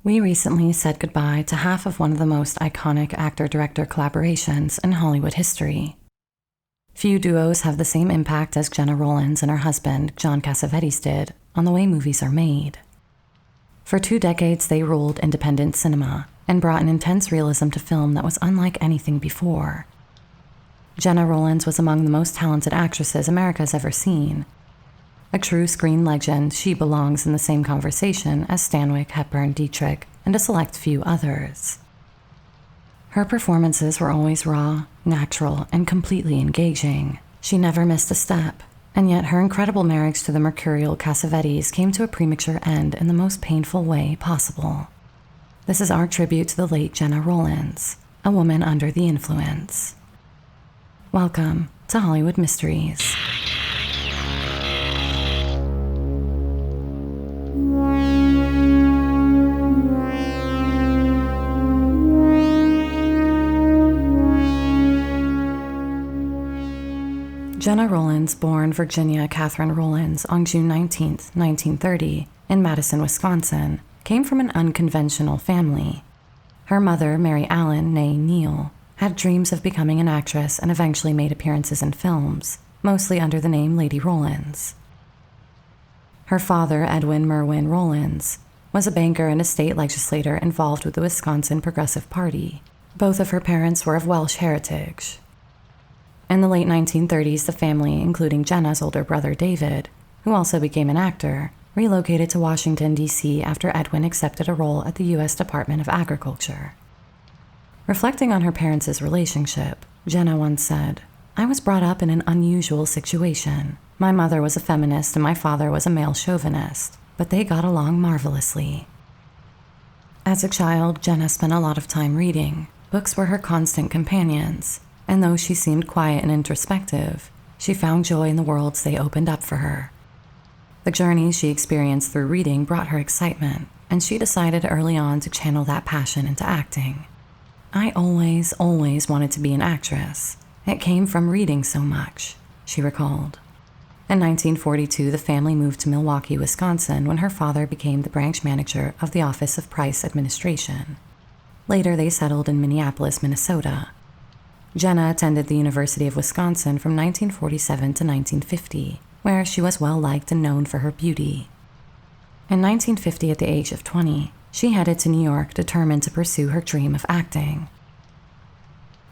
We recently said goodbye to half of one of the most iconic actor-director collaborations in Hollywood history. Few duos have the same impact as Gena Rowlands and her husband, John Cassavetes, did on the way movies are made. For 2 decades, they ruled independent cinema and brought an intense realism to film that was unlike anything before. Gena Rowlands was among the most talented actresses America's ever seen. A true screen legend, she belongs in the same conversation as Stanwyck, Hepburn, Dietrich, and a select few others. Her performances were always raw, natural, and completely engaging. She never missed a step, and yet her incredible marriage to the mercurial Cassavetes came to a premature end in the most painful way possible. This is our tribute to the late Gena Rowlands, a woman under the influence. Welcome to Hollywood Mysteries. Gena Rowlands, born Virginia Catherine Rowlands on June 19, 1930, in Madison, Wisconsin, came from an unconventional family. Her mother, Mary Allen, née Neal, had dreams of becoming an actress and eventually made appearances in films, mostly under the name Lady Rowlands. Her father, Edwin Merwin Rowlands, was a banker and a state legislator involved with the Wisconsin Progressive Party. Both of her parents were of Welsh heritage. In the late 1930s, the family, including Gena's older brother David, who also became an actor, relocated to Washington, D.C. after Edwin accepted a role at the U.S. Department of Agriculture. Reflecting on her parents' relationship, Gena once said, "I was brought up in an unusual situation. My mother was a feminist and my father was a male chauvinist, but they got along marvelously." As a child, Gena spent a lot of time reading. Books were her constant companions. And though she seemed quiet and introspective, she found joy in the worlds they opened up for her. The journeys she experienced through reading brought her excitement, and she decided early on to channel that passion into acting. "I always wanted to be an actress. It came from reading so much," she recalled. In 1942, the family moved to Milwaukee, Wisconsin, when her father became the branch manager of the Office of Price Administration. Later, they settled in Minneapolis, Minnesota. Gena attended the University of Wisconsin from 1947 to 1950, where she was well-liked and known for her beauty. In 1950, at the age of 20, she headed to New York, determined to pursue her dream of acting.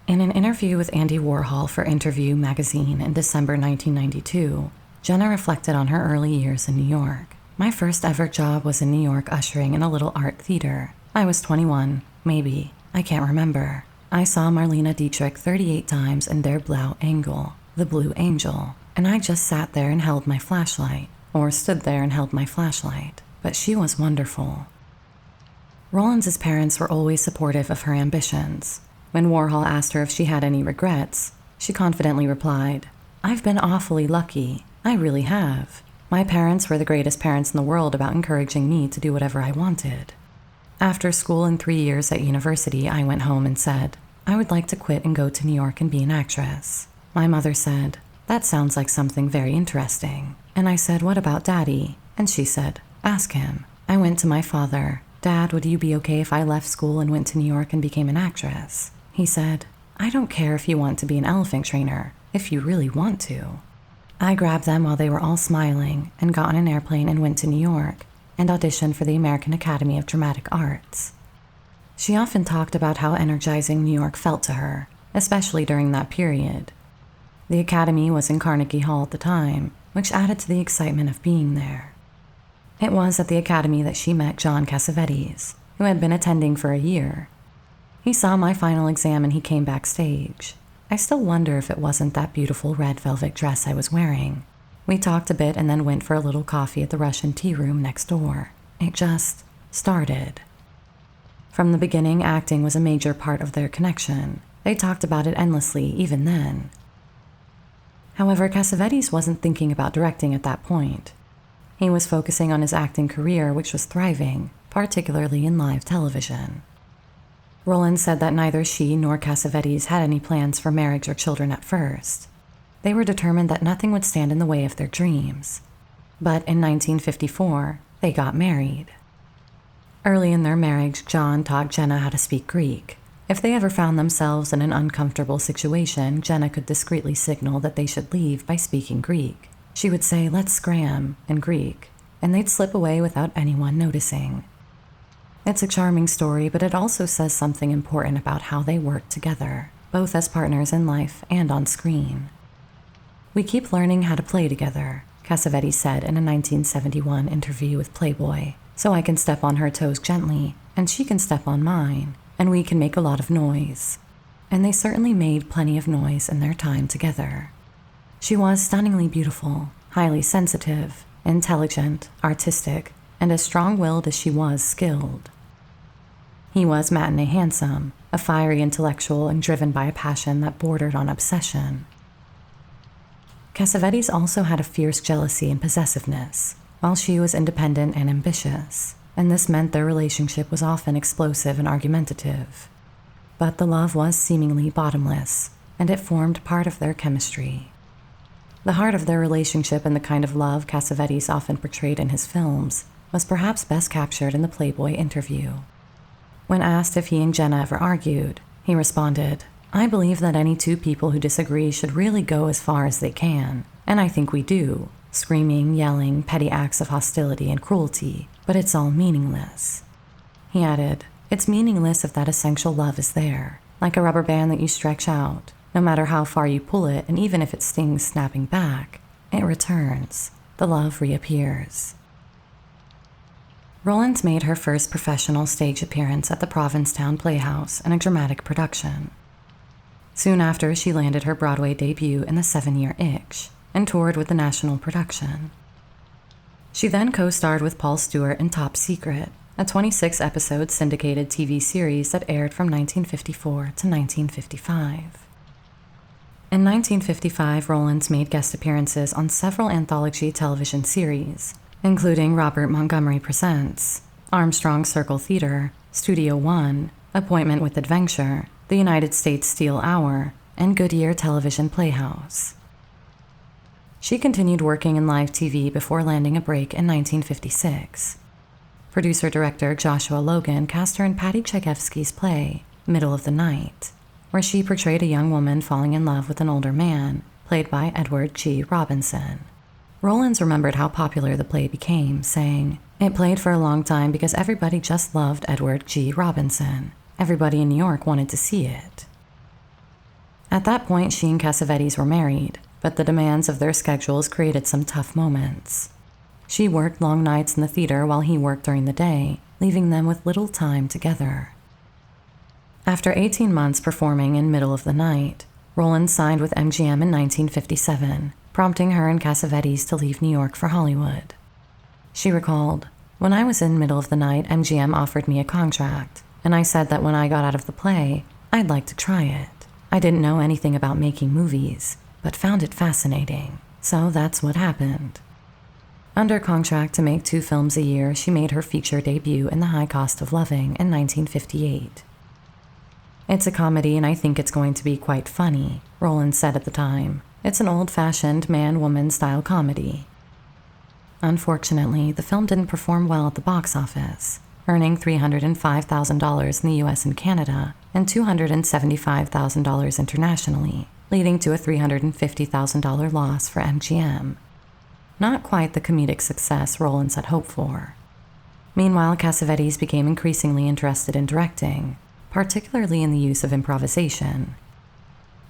In an interview with Andy Warhol for Interview magazine in December 1992, Gena reflected on her early years in New York. "My first ever job was in New York ushering in a little art theater. I was 21, maybe. I can't remember. I saw Marlene Dietrich 38 times in Der Blaue Engel, the Blue Angel, and I just sat there and held my flashlight, or stood there and held my flashlight, but she was wonderful." Rowlands' parents were always supportive of her ambitions. When Warhol asked her if she had any regrets, she confidently replied, "I've been awfully lucky. I really have. My parents were the greatest parents in the world about encouraging me to do whatever I wanted. After school and 3 years at university, I went home and said, I would like to quit and go to New York and be an actress. My mother said, that sounds like something very interesting. And I said, what about Daddy? And she said, ask him. I went to my father. Dad, would you be okay if I left school and went to New York and became an actress? He said, I don't care if you want to be an elephant trainer, if you really want to. I grabbed them while they were all smiling and got on an airplane and went to New York and auditioned for the American Academy of Dramatic Arts. She often talked about how energizing New York felt to her, especially during that period. The Academy was in Carnegie Hall at the time, which added to the excitement of being there. It was at the Academy that she met John Cassavetes, who had been attending for a year. He saw my final exam and he came backstage. I still wonder if it wasn't that beautiful red velvet dress I was wearing. We talked a bit and then went for a little coffee at the Russian tea room next door. It just started. From the beginning, acting was a major part of their connection. They talked about it endlessly, even then. However, Cassavetes wasn't thinking about directing at that point. He was focusing on his acting career, which was thriving, particularly in live television. Rowlands said that neither she nor Cassavetes had any plans for marriage or children at first. They were determined that nothing would stand in the way of their dreams. But in 1954, they got married. Early in their marriage, John taught Gena how to speak Greek. If they ever found themselves in an uncomfortable situation, Gena could discreetly signal that they should leave by speaking Greek. She would say, "Let's scram," in Greek, and they'd slip away without anyone noticing. It's a charming story, but it also says something important about how they work together, both as partners in life and on screen. "We keep learning how to play together," Cassavetes said in a 1971 interview with Playboy, "so I can step on her toes gently, and she can step on mine, and we can make a lot of noise." And they certainly made plenty of noise in their time together. She was stunningly beautiful, highly sensitive, intelligent, artistic, and as strong-willed as she was skilled. He was matinee handsome, a fiery intellectual and driven by a passion that bordered on obsession. Cassavetes also had a fierce jealousy and possessiveness, while she was independent and ambitious, and this meant their relationship was often explosive and argumentative. But the love was seemingly bottomless, and it formed part of their chemistry. The heart of their relationship and the kind of love Cassavetes often portrayed in his films was perhaps best captured in the Playboy interview. When asked if he and Gena ever argued, he responded, "I believe that any two people who disagree should really go as far as they can, and I think we do. Screaming, yelling, petty acts of hostility and cruelty, but it's all meaningless." He added, "It's meaningless if that essential love is there, like a rubber band that you stretch out. No matter how far you pull it, and even if it stings snapping back, it returns. The love reappears." Rowlands made her first professional stage appearance at the Provincetown Playhouse in a dramatic production. Soon after, she landed her Broadway debut in the 7-year Itch and toured with the national production. She then co-starred with Paul Stewart in Top Secret, a 26-episode syndicated TV series that aired from 1954 to 1955. In 1955, Rowlands made guest appearances on several anthology television series, including Robert Montgomery Presents, Armstrong Circle Theater, Studio One, Appointment with Adventure, the United States Steel Hour, and Goodyear Television Playhouse. She continued working in live TV before landing a break in 1956. Producer-director Joshua Logan cast her in Paddy Chayefsky's play, Middle of the Night, where she portrayed a young woman falling in love with an older man, played by Edward G. Robinson. Rowlands remembered how popular the play became, saying, "It played for a long time because everybody just loved Edward G. Robinson. Everybody in New York wanted to see it." At that point, she and Cassavetes were married, but the demands of their schedules created some tough moments. She worked long nights in the theater while he worked during the day, leaving them with little time together. After 18 months performing in Middle of the Night, Rowlands signed with MGM in 1957, prompting her and Cassavetes to leave New York for Hollywood. She recalled, "When I was in Middle of the Night, MGM offered me a contract, and I said that when I got out of the play, I'd like to try it. I didn't know anything about making movies, but found it fascinating, so that's what happened." Under contract to make 2 films a year, she made her feature debut in The High Cost of Loving in 1958. "It's a comedy and I think it's going to be quite funny," Rowlands said at the time. "It's an old-fashioned man-woman style comedy." Unfortunately, the film didn't perform well at the box office, earning $305,000 in the US and Canada and $275,000 internationally, leading to a $350,000 loss for MGM. Not quite the comedic success Rowlands had hoped for. Meanwhile, Cassavetes became increasingly interested in directing, particularly in the use of improvisation.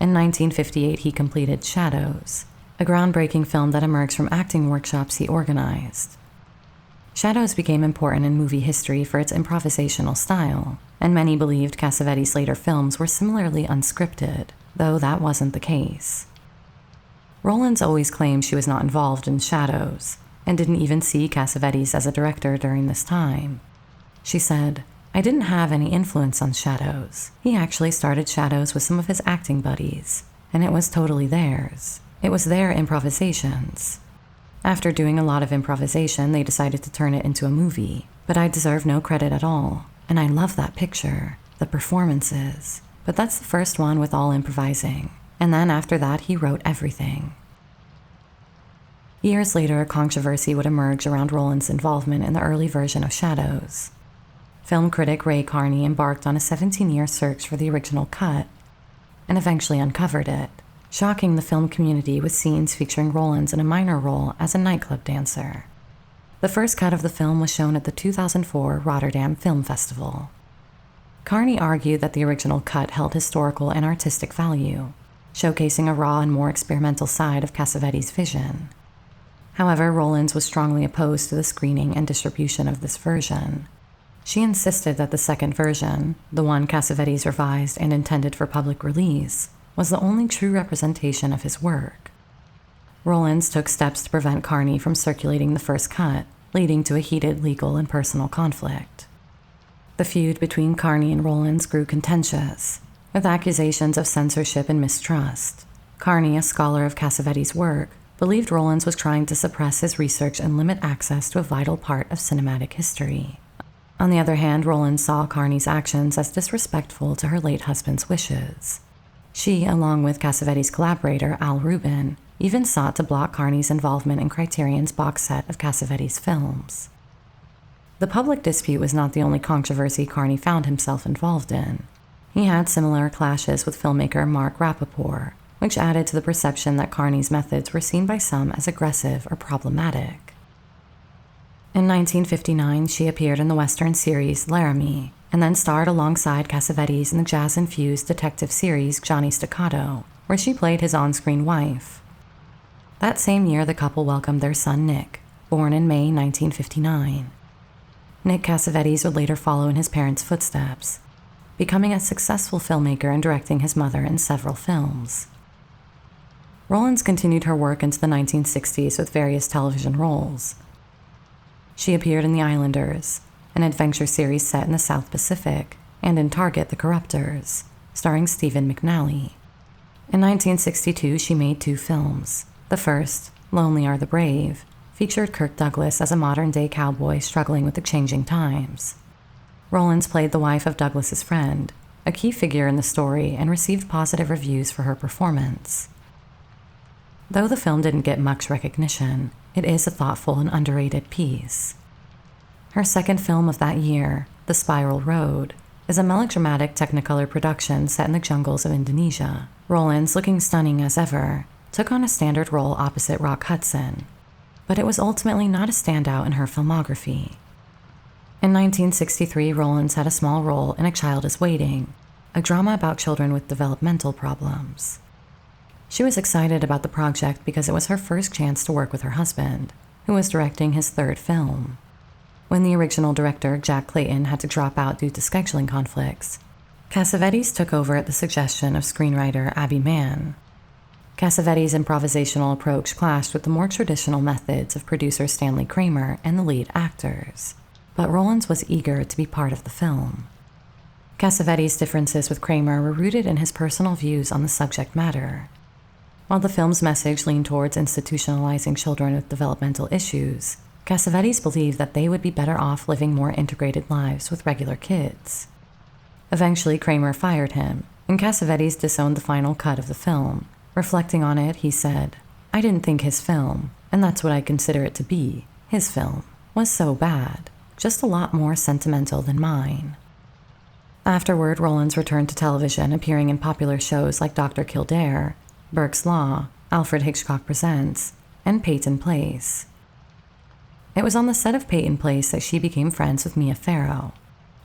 In 1958, he completed Shadows, a groundbreaking film that emerged from acting workshops he organized. Shadows became important in movie history for its improvisational style, and many believed Cassavetes' later films were similarly unscripted, though that wasn't the case. Rowlands always claimed she was not involved in Shadows, and didn't even see Cassavetes as a director during this time. She said, "I didn't have any influence on Shadows. He actually started Shadows with some of his acting buddies, and it was totally theirs. It was their improvisations. After doing a lot of improvisation, they decided to turn it into a movie, but I deserve no credit at all, and I love that picture, the performances, but that's the first one with all improvising, and then after that he wrote everything." Years later, a controversy would emerge around Rowlands' involvement in the early version of Shadows. Film critic Ray Carney embarked on a 17-year search for the original cut and eventually uncovered it, shocking the film community with scenes featuring Rowlands in a minor role as a nightclub dancer. The first cut of the film was shown at the 2004 Rotterdam Film Festival. Carney argued that the original cut held historical and artistic value, showcasing a raw and more experimental side of Cassavetes' vision. However, Rowlands was strongly opposed to the screening and distribution of this version. She insisted that the second version, the one Cassavetes revised and intended for public release, was the only true representation of his work. Rowlands took steps to prevent Carney from circulating the first cut, leading to a heated legal and personal conflict. The feud between Carney and Rowlands grew contentious, with accusations of censorship and mistrust. Carney, a scholar of Cassavetes' work, believed Rowlands was trying to suppress his research and limit access to a vital part of cinematic history. On the other hand, Rowlands saw Carney's actions as disrespectful to her late husband's wishes. She, along with Cassavetes' collaborator Al Rubin, even sought to block Carney's involvement in Criterion's box set of Cassavetes films. The public dispute was not the only controversy Carney found himself involved in. He had similar clashes with filmmaker Mark Rappaport, which added to the perception that Carney's methods were seen by some as aggressive or problematic. In 1959, she appeared in the Western series Laramie, and then starred alongside Cassavetes in the jazz-infused detective series Johnny Staccato, where she played his on-screen wife. That same year, the couple welcomed their son Nick, born in May 1959. Nick Cassavetes would later follow in his parents' footsteps, becoming a successful filmmaker and directing his mother in several films. Rowlands continued her work into the 1960s with various television roles. She appeared in The Islanders, an adventure series set in the South Pacific, and in Target: The Corruptors, starring Stephen McNally. In 1962, she made 2 films. The first, Lonely Are the Brave, featured Kirk Douglas as a modern-day cowboy struggling with the changing times. Rowlands played the wife of Douglas's friend, a key figure in the story, and received positive reviews for her performance. Though the film didn't get much recognition, it is a thoughtful and underrated piece. Her second film of that year, The Spiral Road, is a melodramatic Technicolor production set in the jungles of Indonesia. Rowlands, looking stunning as ever, took on a standard role opposite Rock Hudson, but it was ultimately not a standout in her filmography. In 1963, Rowlands had a small role in A Child is Waiting, a drama about children with developmental problems. She was excited about the project because it was her first chance to work with her husband, who was directing his third film. When the original director, Jack Clayton, had to drop out due to scheduling conflicts, Cassavetes took over at the suggestion of screenwriter Abby Mann. Cassavetes' improvisational approach clashed with the more traditional methods of producer Stanley Kramer and the lead actors, but Rowlands was eager to be part of the film. Cassavetes' differences with Kramer were rooted in his personal views on the subject matter. While the film's message leaned towards institutionalizing children with developmental issues, Cassavetes believed that they would be better off living more integrated lives with regular kids. Eventually, Kramer fired him, and Cassavetes disowned the final cut of the film. Reflecting on it, he said, "I didn't think his film, and that's what I consider it to be, his film, was so bad, just a lot more sentimental than mine." Afterward, Rowlands returned to television, appearing in popular shows like Dr. Kildare, Burke's Law, Alfred Hitchcock Presents, and Peyton Place. It was on the set of Peyton Place that she became friends with Mia Farrow.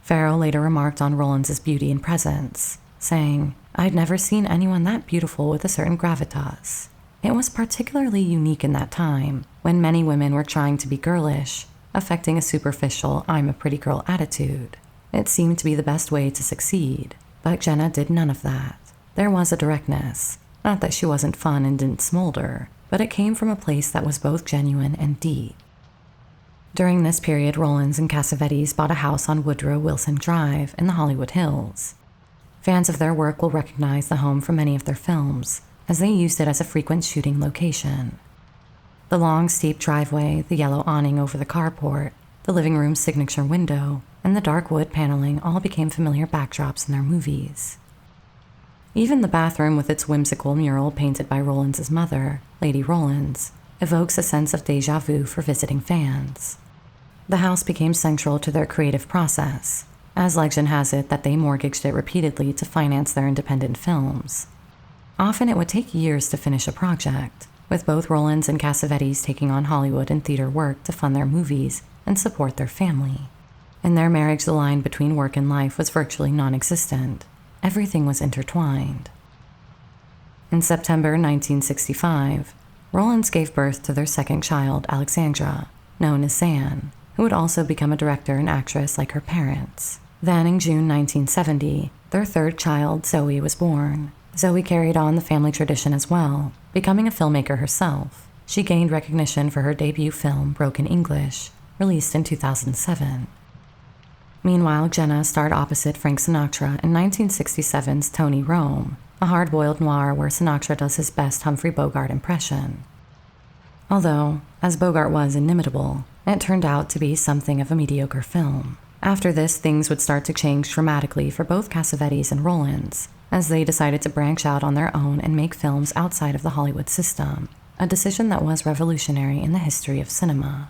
Farrow later remarked on Rowlands' beauty and presence, saying, "I'd never seen anyone that beautiful with a certain gravitas. It was particularly unique in that time, when many women were trying to be girlish, affecting a superficial, I'm a pretty girl attitude. It seemed to be the best way to succeed, but Gena did none of that. There was a directness, not that she wasn't fun and didn't smolder, but it came from a place that was both genuine and deep." During this period, Rowlands and Cassavetes bought a house on Woodrow Wilson Drive in the Hollywood Hills. Fans of their work will recognize the home from many of their films, as they used it as a frequent shooting location. The long, steep driveway, the yellow awning over the carport, the living room's signature window, and the dark wood paneling all became familiar backdrops in their movies. Even the bathroom with its whimsical mural painted by Rowlands' mother, Lady Rowlands, evokes a sense of déjà vu for visiting fans. The house became central to their creative process, as legend has it that they mortgaged it repeatedly to finance their independent films. Often it would take years to finish a project, with both Rowlands and Cassavetes taking on Hollywood and theater work to fund their movies and support their family. In their marriage, the line between work and life was virtually non-existent. Everything was intertwined. In September 1965, Rowlands gave birth to their second child, Alexandra, known as Zan, who would also become a director and actress like her parents. Then in June 1970, their third child, Zoe, was born. Zoe carried on the family tradition as well, becoming a filmmaker herself. She gained recognition for her debut film, Broken English, released in 2007. Meanwhile, Gena starred opposite Frank Sinatra in 1967's Tony Rome, a hard-boiled noir where Sinatra does his best Humphrey Bogart impression. Although, as Bogart was inimitable, it turned out to be something of a mediocre film. After this, things would start to change dramatically for both Cassavetes and Rowlands, as they decided to branch out on their own and make films outside of the Hollywood system, a decision that was revolutionary in the history of cinema.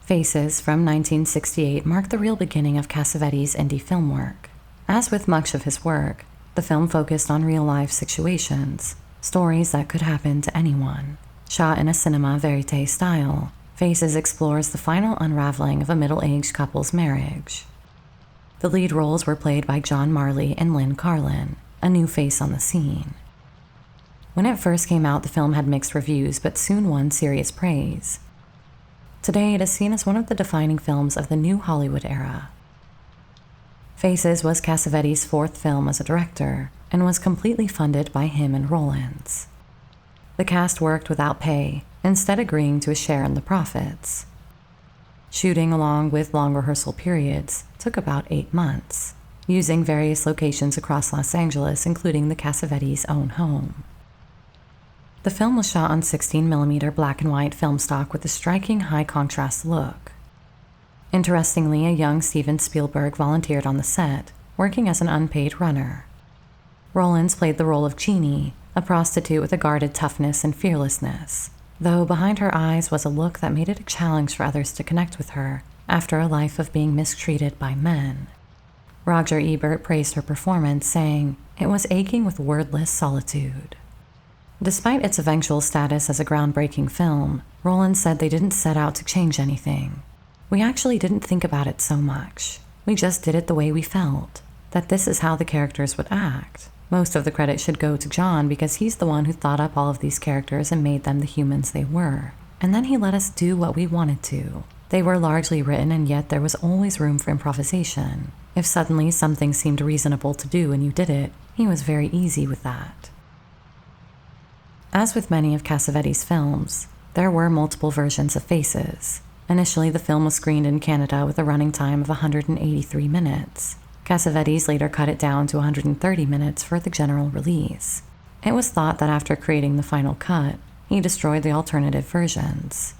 Faces from 1968 marked the real beginning of Cassavetes' indie film work. As with much of his work, the film focused on real-life situations, stories that could happen to anyone. Shot in a cinema verite style, Faces explores the final unraveling of a middle-aged couple's marriage. The lead roles were played by John Marley and Lynn Carlin, a new face on the scene. When it first came out, the film had mixed reviews but soon won serious praise. Today, it is seen as one of the defining films of the new Hollywood era. Faces was Cassavetes' fourth film as a director and was completely funded by him and Rowlands. The cast worked without pay, instead agreeing to a share in the profits. Shooting, along with long rehearsal periods, took about 8 months, using various locations across Los Angeles, including the Cassavetes' own home. The film was shot on 16mm black and white film stock with a striking high-contrast look. Interestingly, a young Steven Spielberg volunteered on the set, working as an unpaid runner. Rowlands played the role of Jeannie, a prostitute with a guarded toughness and fearlessness, though behind her eyes was a look that made it a challenge for others to connect with her after a life of being mistreated by men. Roger Ebert praised her performance, saying, "It was aching with wordless solitude." Despite its eventual status as a groundbreaking film, Rowlands said they didn't set out to change anything. "We actually didn't think about it so much. We just did it the way we felt, that this is how the characters would act. Most of the credit should go to John because he's the one who thought up all of these characters and made them the humans they were. And then he let us do what we wanted to. They were largely written, and yet there was always room for improvisation. If suddenly something seemed reasonable to do and you did it, he was very easy with that." As with many of Cassavetes' films, there were multiple versions of Faces. Initially, the film was screened in Canada with a running time of 183 minutes. Cassavetes later cut it down to 130 minutes for the general release. It was thought that after creating the final cut, he destroyed the alternative versions.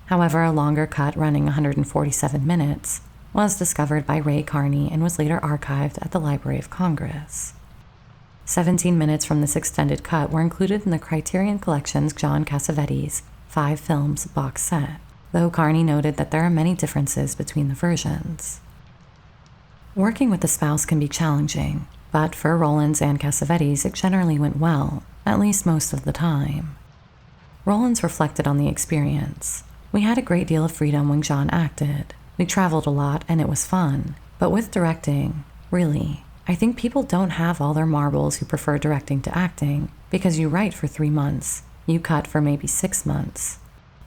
However, a longer cut running 147 minutes was discovered by Ray Carney and was later archived at the Library of Congress. 17 minutes from this extended cut were included in the Criterion Collection's John Cassavetes 5 films box set, though Carney noted that there are many differences between the versions. Working with a spouse can be challenging, but for Rowlands and Cassavetes, it generally went well, at least most of the time. Rowlands reflected on the experience. "We had a great deal of freedom when John acted. We traveled a lot and it was fun. But with directing, really, I think people don't have all their marbles who prefer directing to acting, because you write for 3 months, you cut for maybe 6 months.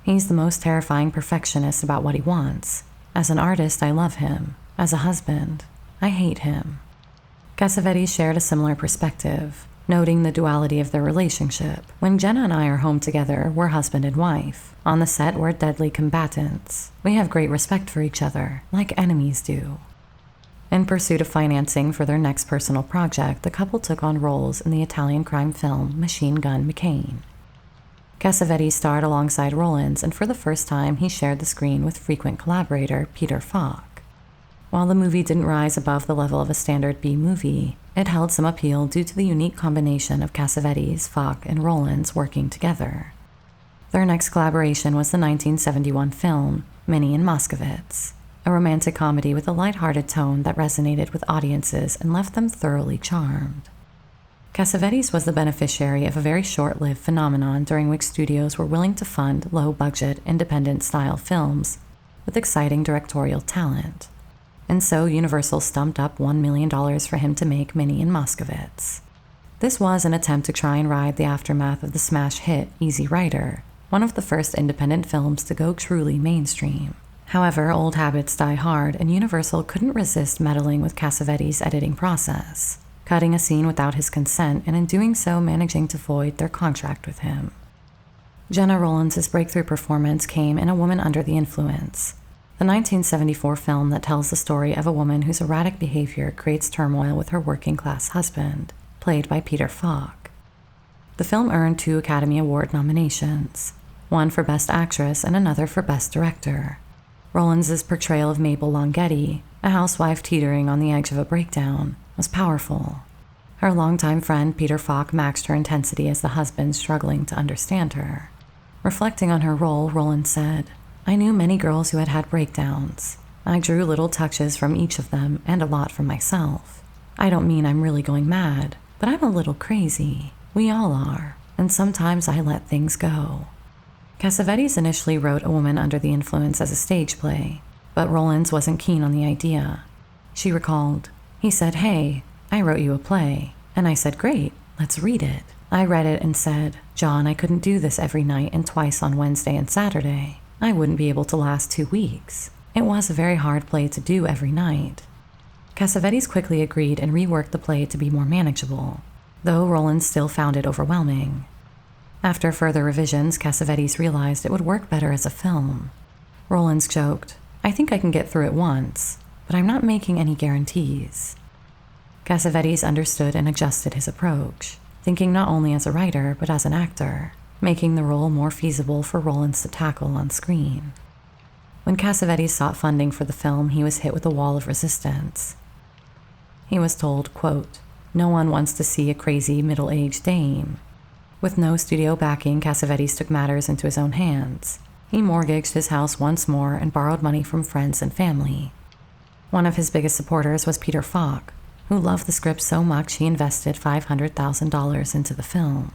He's the most terrifying perfectionist about what he wants. As an artist, I love him. As a husband, I hate him." Cassavetes shared a similar perspective, noting the duality of their relationship. "When Gena and I are home together, we're husband and wife. On the set, we're deadly combatants. We have great respect for each other, like enemies do." In pursuit of financing for their next personal project, the couple took on roles in the Italian crime film Machine Gun McCain. Cassavetes starred alongside Rowlands, and for the first time, he shared the screen with frequent collaborator Peter Falk. While the movie didn't rise above the level of a standard B-movie, it held some appeal due to the unique combination of Cassavetes, Falk, and Rowlands working together. Their next collaboration was the 1971 film Minnie and Moskovitz. a romantic comedy with a lighthearted tone that resonated with audiences and left them thoroughly charmed. Cassavetes was the beneficiary of a very short-lived phenomenon during which studios were willing to fund low-budget, independent-style films with exciting directorial talent. And so Universal stumped up $1 million for him to make Minnie and Moskovitz. This was an attempt to try and ride the aftermath of the smash hit Easy Rider, one of the first independent films to go truly mainstream. However, old habits die hard, and Universal couldn't resist meddling with Cassavetes' editing process, cutting a scene without his consent and in doing so managing to void their contract with him. Gena Rowlands' breakthrough performance came in A Woman Under the Influence, the 1974 film that tells the story of a woman whose erratic behavior creates turmoil with her working-class husband, played by Peter Falk. The film earned 2 Academy Award nominations, one for Best Actress and another for Best Director. Rowlands' portrayal of Mabel Longhetti, a housewife teetering on the edge of a breakdown, was powerful. Her longtime friend Peter Falk matched her intensity as the husband struggling to understand her. Reflecting on her role, Rowlands said, "I knew many girls who had had breakdowns. I drew little touches from each of them and a lot from myself. I don't mean I'm really going mad, but I'm a little crazy. We all are, and sometimes I let things go." Cassavetes initially wrote A Woman Under the Influence as a stage play, but Rowlands wasn't keen on the idea. She recalled, "He said, 'Hey, I wrote you a play.' And I said, 'Great, let's read it.' I read it and said, 'John, I couldn't do this every night and twice on Wednesday and Saturday. I wouldn't be able to last 2 weeks. It was a very hard play to do every night.'" Cassavetes quickly agreed and reworked the play to be more manageable, though Rowlands still found it overwhelming. After further revisions, Cassavetes realized it would work better as a film. Rowlands joked, "I think I can get through it once, but I'm not making any guarantees." Cassavetes understood and adjusted his approach, thinking not only as a writer but as an actor, making the role more feasible for Rowlands to tackle on screen. When Cassavetes sought funding for the film, he was hit with a wall of resistance. He was told, quote, "No one wants to see a crazy middle-aged dame." With no studio backing, Cassavetes took matters into his own hands. He mortgaged his house once more and borrowed money from friends and family. One of his biggest supporters was Peter Falk, who loved the script so much he invested $500,000 into the film.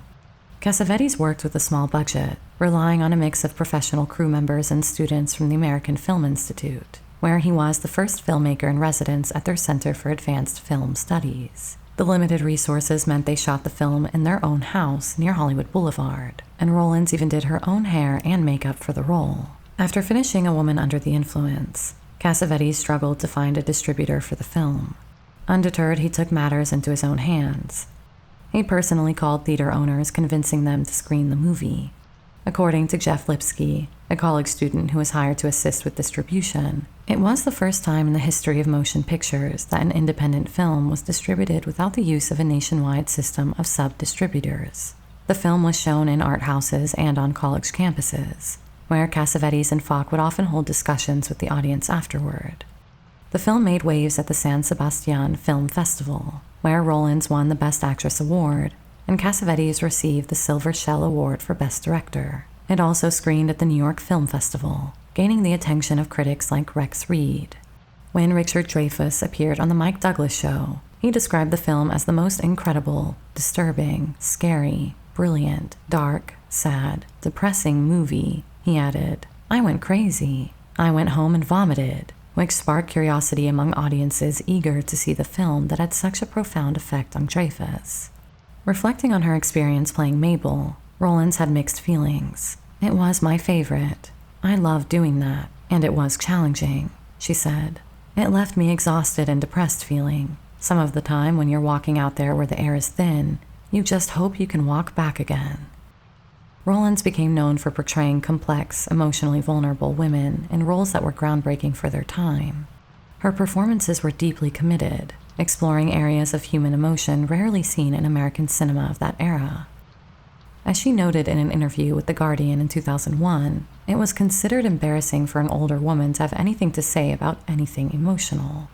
Cassavetes worked with a small budget, relying on a mix of professional crew members and students from the American Film Institute, where he was the first filmmaker in residence at their Center for Advanced Film Studies. The limited resources meant they shot the film in their own house near Hollywood Boulevard, and Rowlands even did her own hair and makeup for the role. After finishing A Woman Under the Influence, Cassavetes struggled to find a distributor for the film. Undeterred, he took matters into his own hands. He personally called theater owners, convincing them to screen the movie. According to Jeff Lipsky, a college student who was hired to assist with distribution, it was the first time in the history of motion pictures that an independent film was distributed without the use of a nationwide system of sub-distributors. The film was shown in art houses and on college campuses, where Cassavetes and Falk would often hold discussions with the audience afterward. The film made waves at the San Sebastian Film Festival, where Rowlands won the Best Actress award, and Cassavetes received the Silver Shell Award for Best Director. It also screened at the New York Film Festival, gaining the attention of critics like Rex Reed. When Richard Dreyfuss appeared on The Mike Douglas Show, he described the film as the most incredible, disturbing, scary, brilliant, dark, sad, depressing movie. He added, "I went crazy. I went home and vomited," which sparked curiosity among audiences eager to see the film that had such a profound effect on Dreyfuss. Reflecting on her experience playing Mabel, Rowlands had mixed feelings. "It was my favorite. I loved doing that, and it was challenging," she said. "It left me exhausted and depressed feeling. Some of the time when you're walking out there where the air is thin, you just hope you can walk back again." Rowlands became known for portraying complex, emotionally vulnerable women in roles that were groundbreaking for their time. Her performances were deeply committed, exploring areas of human emotion rarely seen in American cinema of that era. As she noted in an interview with The Guardian in 2001, it was considered embarrassing for an older woman to have anything to say about anything emotional.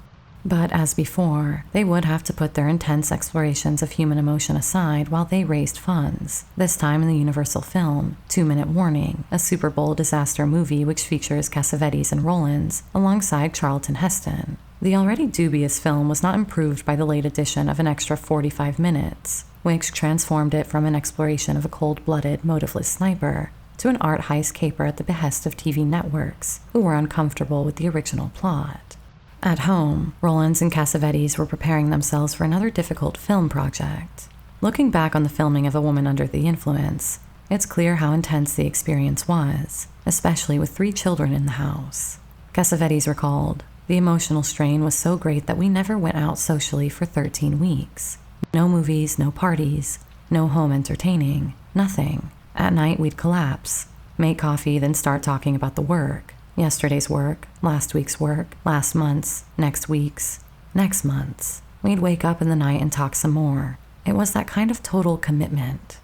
But as before, they would have to put their intense explorations of human emotion aside while they raised funds, this time in the Universal film 2 Minute Warning, a Super Bowl disaster movie which features Cassavetes and Rowlands alongside Charlton Heston. The already dubious film was not improved by the late addition of an extra 45 minutes, which transformed it from an exploration of a cold-blooded, motiveless sniper to an art heist caper at the behest of TV networks, who were uncomfortable with the original plot. At home, Rowlands and Cassavetes were preparing themselves for another difficult film project. Looking back on the filming of A Woman Under the Influence, it's clear how intense the experience was, especially with 3 children in the house. Cassavetes recalled, "The emotional strain was so great that we never went out socially for 13 weeks. No movies, no parties, no home entertaining, nothing. At night we'd collapse, make coffee, then start talking about the work. Yesterday's work, last week's work, last month's, next week's, next month's. We'd wake up in the night and talk some more. It was that kind of total commitment."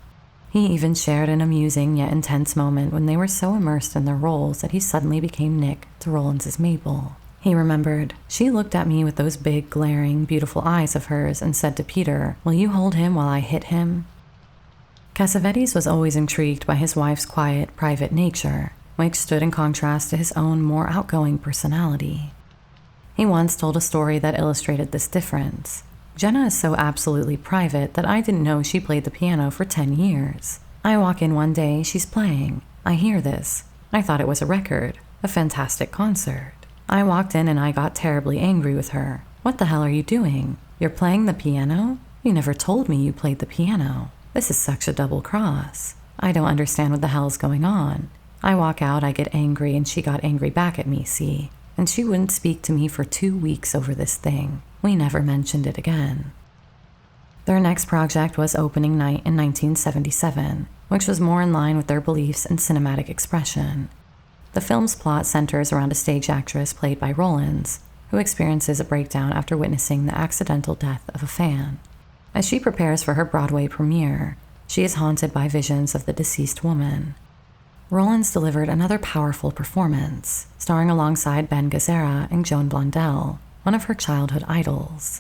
He even shared an amusing yet intense moment when they were so immersed in their roles that he suddenly became Nick to Rowlands' Mabel. He remembered, "She looked at me with those big, glaring, beautiful eyes of hers and said to Peter, 'Will you hold him while I hit him?'" Cassavetes was always intrigued by his wife's quiet, private nature, which stood in contrast to his own more outgoing personality. He once told a story that illustrated this difference. "Gena is so absolutely private that I didn't know she played the piano for 10 years. I walk in one day, she's playing. I hear this. I thought it was a record, a fantastic concert. I walked in and I got terribly angry with her. 'What the hell are you doing? You're playing the piano? You never told me you played the piano. This is such a double cross. I don't understand what the hell's going on.' I walk out, I get angry, and she got angry back at me, see? And she wouldn't speak to me for 2 weeks over this thing. We never mentioned it again." Their next project was Opening Night in 1977, which was more in line with their beliefs and cinematic expression. The film's plot centers around a stage actress played by Rowlands, who experiences a breakdown after witnessing the accidental death of a fan. As she prepares for her Broadway premiere, she is haunted by visions of the deceased woman. Rowlands delivered another powerful performance, starring alongside Ben Gazzara and Joan Blondell, one of her childhood idols.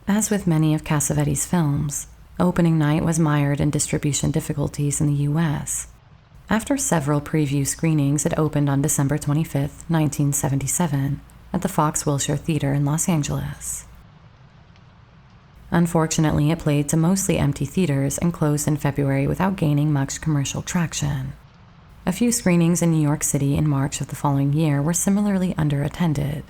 As with many of Cassavetes' films, Opening Night was mired in distribution difficulties in the U.S. After several preview screenings, it opened on December 25, 1977, at the Fox Wilshire Theater in Los Angeles. Unfortunately, it played to mostly empty theaters and closed in February without gaining much commercial traction. A few screenings in New York City in March of the following year were similarly underattended.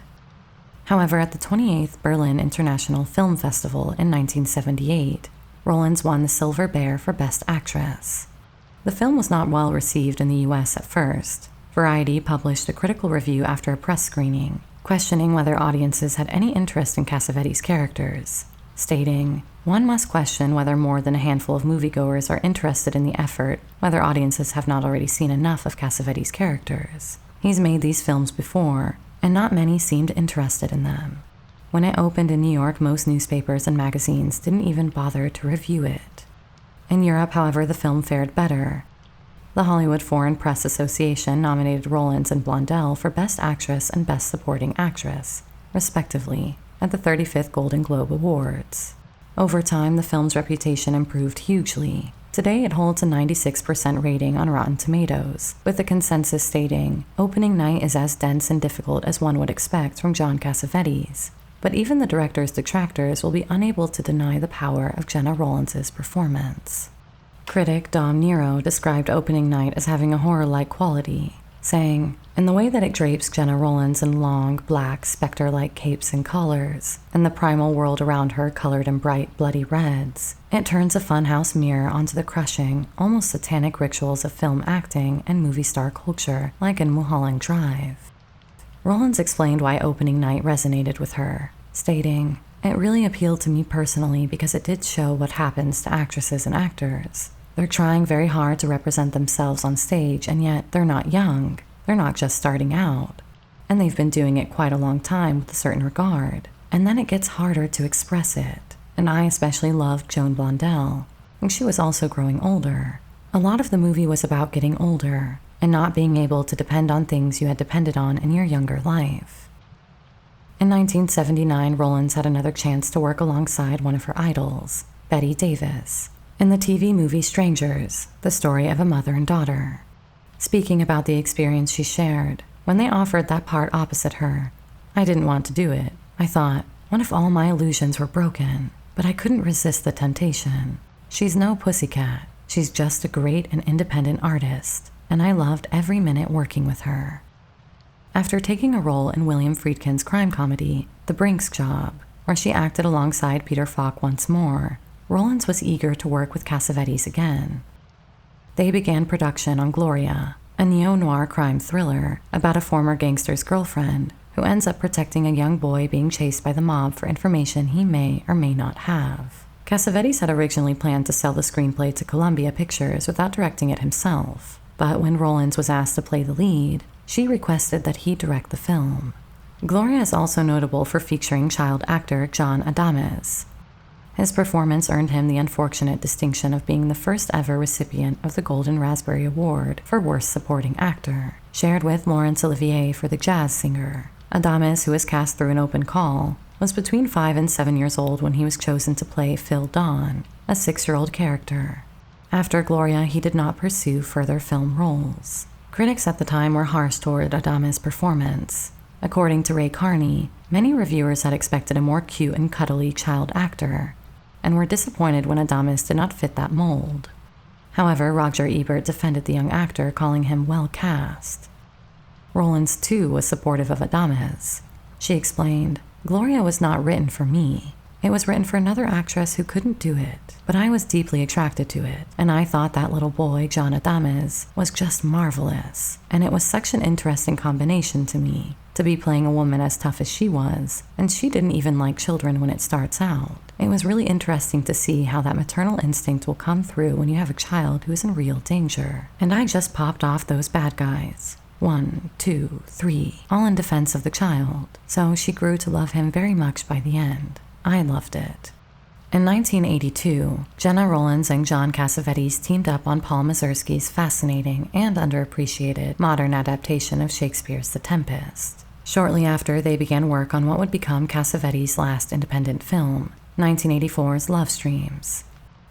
However, at the 28th Berlin International Film Festival in 1978, Rowlands won the Silver Bear for Best Actress. The film was not well received in the U.S. at first. Variety published a critical review after a press screening, questioning whether audiences had any interest in Cassavetes' characters, stating, "One must question whether more than a handful of moviegoers are interested in the effort, whether audiences have not already seen enough of Cassavetes' characters. He's made these films before, and not many seemed interested in them." When it opened in New York, most newspapers and magazines didn't even bother to review it. In Europe, however, the film fared better. The Hollywood Foreign Press Association nominated Rowlands and Blondell for Best Actress and Best Supporting Actress, respectively, at the 35th Golden Globe Awards. Over time, the film's reputation improved hugely. Today, it holds a 96% rating on Rotten Tomatoes, with the consensus stating, "Opening Night is as dense and difficult as one would expect from John Cassavetes." But even the director's detractors will be unable to deny the power of Gena Rowlands' performance. Critic Dom Nero described Opening Night as having a horror-like quality, saying, "In the way that it drapes Gena Rowlands in long, black, specter-like capes and collars, and the primal world around her colored in bright, bloody reds, it turns a funhouse mirror onto the crushing, almost satanic rituals of film acting and movie star culture, like in Mulholland Drive." Rowlands explained why Opening Night resonated with her, stating, "It really appealed to me personally because it did show what happens to actresses and actors. They're trying very hard to represent themselves on stage, and yet they're not young. They're not just starting out. And they've been doing it quite a long time with a certain regard. And then it gets harder to express it. And I especially loved Joan Blondell. And she was also growing older. A lot of the movie was about getting older and not being able to depend on things you had depended on in your younger life." In 1979, Rowlands had another chance to work alongside one of her idols, Bette Davis, in the TV movie Strangers, the story of a mother and daughter. Speaking about the experience she shared, when they offered that part opposite her, I didn't want to do it. I thought, what if all my illusions were broken? But I couldn't resist the temptation. She's no pussycat. She's just a great and independent artist, and I loved every minute working with her. After taking a role in William Friedkin's crime comedy, The Brink's Job, where she acted alongside Peter Falk once more, Rowlands was eager to work with Cassavetes again. They began production on Gloria, a neo-noir crime thriller about a former gangster's girlfriend who ends up protecting a young boy being chased by the mob for information he may or may not have. Cassavetes had originally planned to sell the screenplay to Columbia Pictures without directing it himself, but when Rowlands was asked to play the lead, she requested that he direct the film. Gloria is also notable for featuring child actor John Cassavetes. His performance earned him the unfortunate distinction of being the first ever recipient of the Golden Raspberry Award for Worst Supporting Actor, shared with Laurence Olivier for The Jazz Singer. Adames, who was cast through an open call, was between 5 and 7 years old when he was chosen to play Phil Dawn, a 6-year-old character. After Gloria, he did not pursue further film roles. Critics at the time were harsh toward Adames' performance. According to Ray Carney, many reviewers had expected a more cute and cuddly child actor, and were disappointed when Adames did not fit that mold. However, Roger Ebert defended the young actor, calling him well cast. Rowlands, too, was supportive of Adames. She explained, "Gloria was not written for me. It was written for another actress who couldn't do it, but I was deeply attracted to it, and I thought that little boy, John Adames, was just marvelous, and it was such an interesting combination to me, to be playing a woman as tough as she was, and she didn't even like children when it starts out. It was really interesting to see how that maternal instinct will come through when you have a child who is in real danger, and I just popped off those bad guys. 1, 2, 3, all in defense of the child, so she grew to love him very much by the end. I loved it." In 1982, Gena Rowlands and John Cassavetes teamed up on Paul Mazursky's fascinating and underappreciated modern adaptation of Shakespeare's The Tempest. Shortly after, they began work on what would become Cassavetes' last independent film, 1984's Love Streams.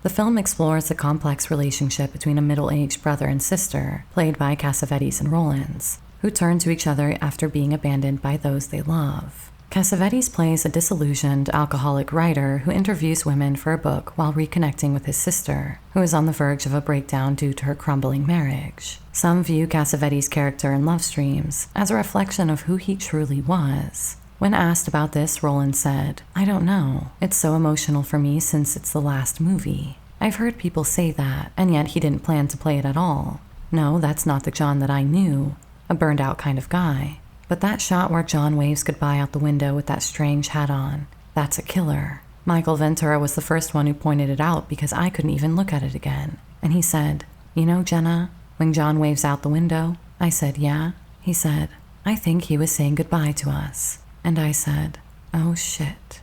The film explores the complex relationship between a middle-aged brother and sister, played by Cassavetes and Rowlands, who turn to each other after being abandoned by those they love. Cassavetes plays a disillusioned, alcoholic writer who interviews women for a book while reconnecting with his sister, who is on the verge of a breakdown due to her crumbling marriage. Some view Cassavetes' character in Love Streams as a reflection of who he truly was. When asked about this, Rowlands said, "I don't know. It's so emotional for me since it's the last movie. I've heard people say that, and yet he didn't plan to play it at all. No, that's not the John that I knew, a burned out kind of guy. But that shot where John waves goodbye out the window with that strange hat on, that's a killer. Michael Ventura was the first one who pointed it out because I couldn't even look at it again. And he said, 'You know, Gena, when John waves out the window?' I said, 'Yeah.' He said, 'I think he was saying goodbye to us.' And I said, 'Oh shit.'"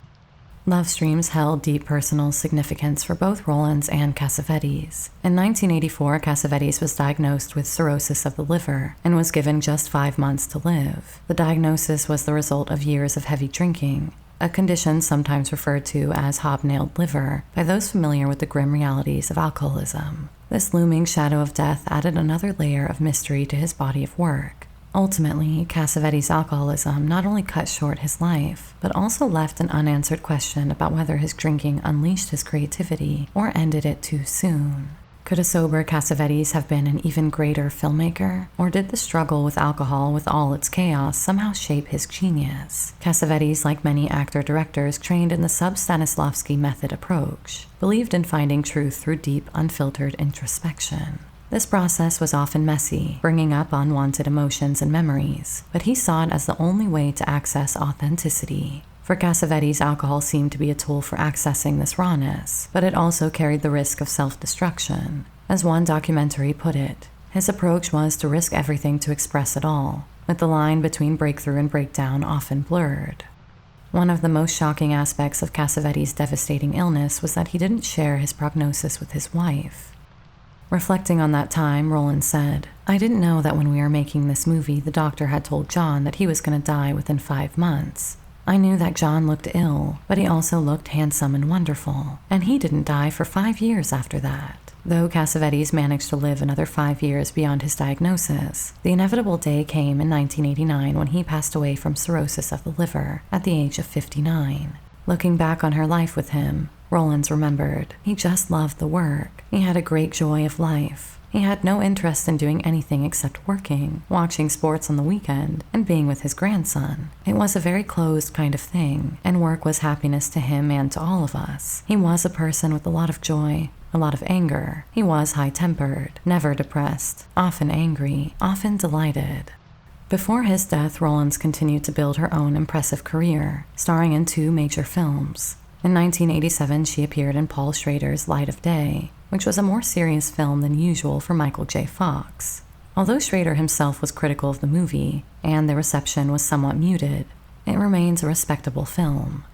Love Streams held deep personal significance for both Rowlands and Cassavetes. In 1984, Cassavetes was diagnosed with cirrhosis of the liver and was given just 5 months to live. The diagnosis was the result of years of heavy drinking, a condition sometimes referred to as hobnailed liver by those familiar with the grim realities of alcoholism. This looming shadow of death added another layer of mystery to his body of work. Ultimately, Cassavetes' alcoholism not only cut short his life, but also left an unanswered question about whether his drinking unleashed his creativity or ended it too soon. Could a sober Cassavetes have been an even greater filmmaker? Or did the struggle with alcohol with all its chaos somehow shape his genius? Cassavetes, like many actor-directors trained in the Sub-Stanislavski method approach, believed in finding truth through deep, unfiltered introspection. This process was often messy, bringing up unwanted emotions and memories, but he saw it as the only way to access authenticity. For Cassavetes, alcohol seemed to be a tool for accessing this rawness, but it also carried the risk of self-destruction. As one documentary put it, his approach was to risk everything to express it all, with the line between breakthrough and breakdown often blurred. One of the most shocking aspects of Cassavetes' devastating illness was that he didn't share his prognosis with his wife. Reflecting on that time, Rowlands said, "I didn't know that when we were making this movie, the doctor had told John that he was going to die within 5 months. I knew that John looked ill, but he also looked handsome and wonderful, and he didn't die for 5 years after that. Though Cassavetes managed to live another 5 years beyond his diagnosis, the inevitable day came in 1989 when he passed away from cirrhosis of the liver at the age of 59. Looking back on her life with him, Rowlands remembered, he just loved the work. He had a great joy of life. He had no interest in doing anything except working, watching sports on the weekend, and being with his grandson. It was a very closed kind of thing, and work was happiness to him and to all of us. He was a person with a lot of joy, a lot of anger. He was high-tempered, never depressed, often angry, often delighted. Before his death, Rowlands continued to build her own impressive career, starring in 2 major films. In 1987, she appeared in Paul Schrader's Light of Day, which was a more serious film than usual for Michael J. Fox. Although Schrader himself was critical of the movie, and the reception was somewhat muted, it remains a respectable film.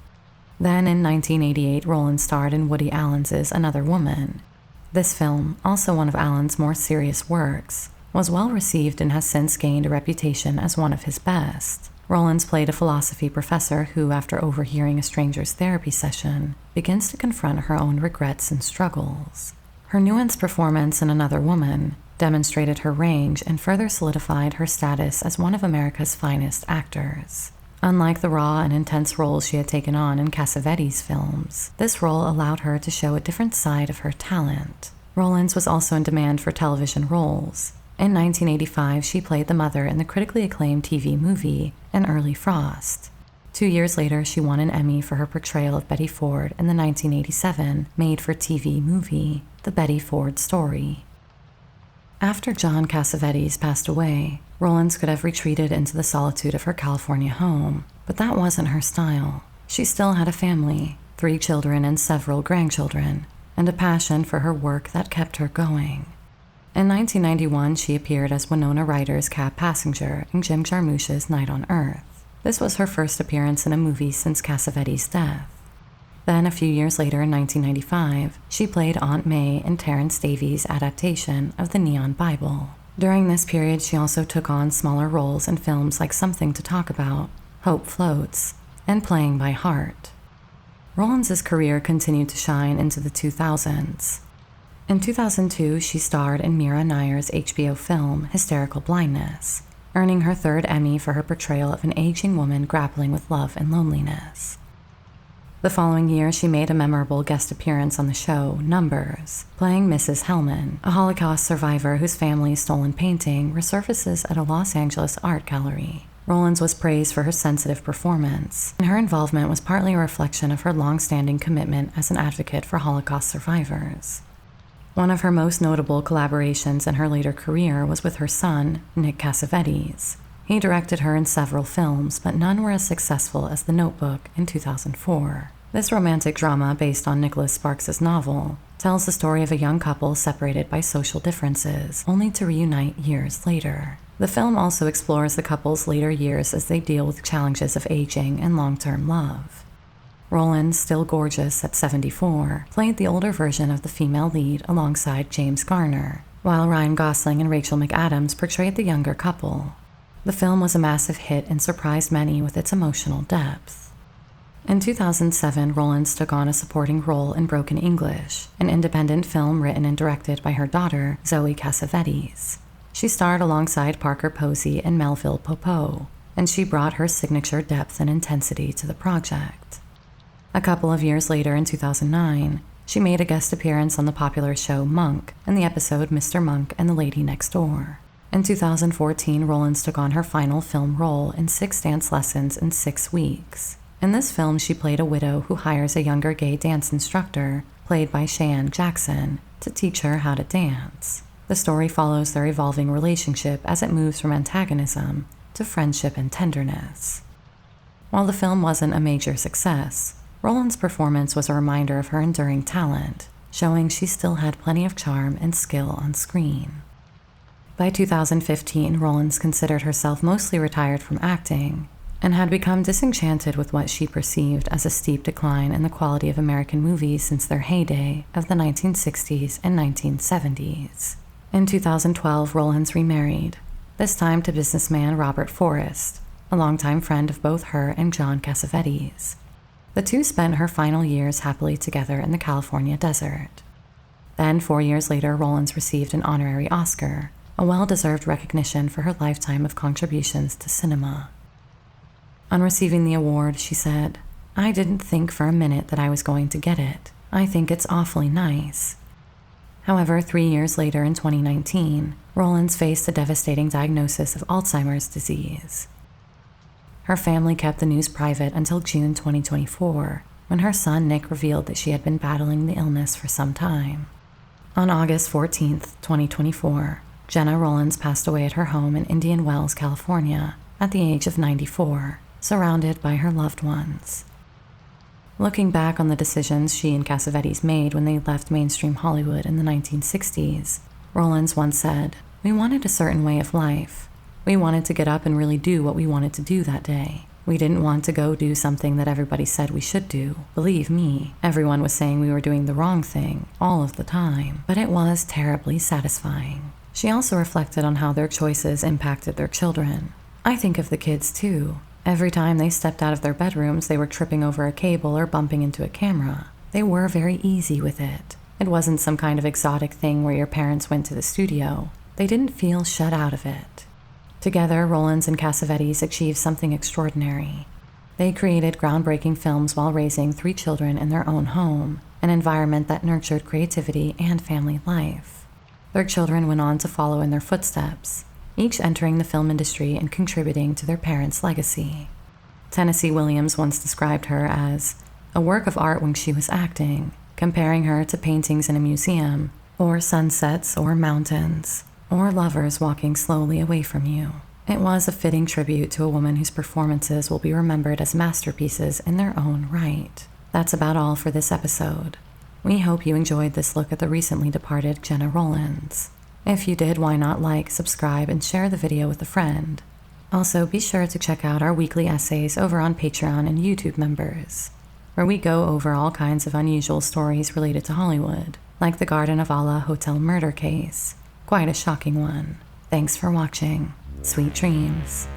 Then in 1988, Rowlands starred in Woody Allen's Another Woman. This film, also one of Allen's more serious works, was well received and has since gained a reputation as one of his best. Rowlands played a philosophy professor who, after overhearing a stranger's therapy session, begins to confront her own regrets and struggles. Her nuanced performance in Another Woman demonstrated her range and further solidified her status as one of America's finest actors. Unlike the raw and intense roles she had taken on in Cassavetes' films, this role allowed her to show a different side of her talent. Rowlands was also in demand for television roles. In 1985, she played the mother in the critically acclaimed TV movie An Early Frost. 2 years later, she won an Emmy for her portrayal of Betty Ford in the 1987 made-for-TV movie The Betty Ford Story. After John Cassavetes passed away, Rowlands could have retreated into the solitude of her California home, but that wasn't her style. She still had a family, 3 children and several grandchildren, and a passion for her work that kept her going. In 1991, she appeared as Winona Ryder's cab passenger in Jim Jarmusch's Night on Earth. This was her first appearance in a movie since Cassavetes' death. Then, a few years later in 1995, she played Aunt May in Terence Davies' adaptation of the Neon Bible. During this period, she also took on smaller roles in films like Something to Talk About, Hope Floats, and Playing by Heart. Rowlands' career continued to shine into the 2000s. In 2002, she starred in Mira Nair's HBO film Hysterical Blindness, earning her 3rd Emmy for her portrayal of an aging woman grappling with love and loneliness. The following year, she made a memorable guest appearance on the show Numbers, playing Mrs. Hellman, a Holocaust survivor whose family's stolen painting resurfaces at a Los Angeles art gallery. Rowlands was praised for her sensitive performance, and her involvement was partly a reflection of her long-standing commitment as an advocate for Holocaust survivors. One of her most notable collaborations in her later career was with her son, Nick Cassavetes. He directed her in several films, but none were as successful as The Notebook in 2004. This romantic drama, based on Nicholas Sparks's novel, tells the story of a young couple separated by social differences, only to reunite years later. The film also explores the couple's later years as they deal with challenges of aging and long-term love. Rowlands, still gorgeous at 74, played the older version of the female lead alongside James Garner, while Ryan Gosling and Rachel McAdams portrayed the younger couple. The film was a massive hit and surprised many with its emotional depth. In 2007, Rowlands took on a supporting role in Broken English, an independent film written and directed by her daughter, Zoe Cassavetes. She starred alongside Parker Posey and Melville Poupeau, and she brought her signature depth and intensity to the project. A couple of years later, in 2009, she made a guest appearance on the popular show Monk in the episode Mr. Monk and the Lady Next Door. In 2014, Rowlands took on her final film role in 6 Dance Lessons in 6 Weeks. In this film, she played a widow who hires a younger gay dance instructor, played by Cheyenne Jackson, to teach her how to dance. The story follows their evolving relationship as it moves from antagonism to friendship and tenderness. While the film wasn't a major success, Rowlands' performance was a reminder of her enduring talent, showing she still had plenty of charm and skill on screen. By 2015, Rowlands considered herself mostly retired from acting and had become disenchanted with what she perceived as a steep decline in the quality of American movies since their heyday of the 1960s and 1970s. In 2012, Rowlands remarried, this time to businessman Robert Forrest, a longtime friend of both her and John Cassavetes. The two spent her final years happily together in the California desert. Then, 4 years later, Rowlands received an honorary Oscar, a well-deserved recognition for her lifetime of contributions to cinema. On receiving the award, she said, "I didn't think for a minute that I was going to get it. I think it's awfully nice." However, 3 years later in 2019, Rowlands faced a devastating diagnosis of Alzheimer's disease. Her family kept the news private until June 2024, when her son Nick revealed that she had been battling the illness for some time. On August 14, 2024, Gena Rowlands passed away at her home in Indian Wells, California, at the age of 94, surrounded by her loved ones. Looking back on the decisions she and Cassavetes made when they left mainstream Hollywood in the 1960s, Rowlands once said, "We wanted a certain way of life. We wanted to get up and really do what we wanted to do that day. We didn't want to go do something that everybody said we should do. Believe me, everyone was saying we were doing the wrong thing all of the time, but it was terribly satisfying." She also reflected on how their choices impacted their children. "I think of the kids too. Every time they stepped out of their bedrooms, they were tripping over a cable or bumping into a camera. They were very easy with it. It wasn't some kind of exotic thing where your parents went to the studio. They didn't feel shut out of it." Together, Rowlands and Cassavetes achieved something extraordinary. They created groundbreaking films while raising 3 children in their own home, an environment that nurtured creativity and family life. Their children went on to follow in their footsteps, each entering the film industry and contributing to their parents' legacy. Tennessee Williams once described her as a work of art when she was acting, comparing her to paintings in a museum, or sunsets or mountains, or lovers walking slowly away from you. It was a fitting tribute to a woman whose performances will be remembered as masterpieces in their own right. That's about all for this episode. We hope you enjoyed this look at the recently departed Gena Rowlands. If you did, why not like, subscribe, and share the video with a friend. Also, be sure to check out our weekly essays over on Patreon and YouTube members, where we go over all kinds of unusual stories related to Hollywood, like the Garden of Allah hotel murder case. Quite a shocking one. Thanks for watching. Sweet dreams.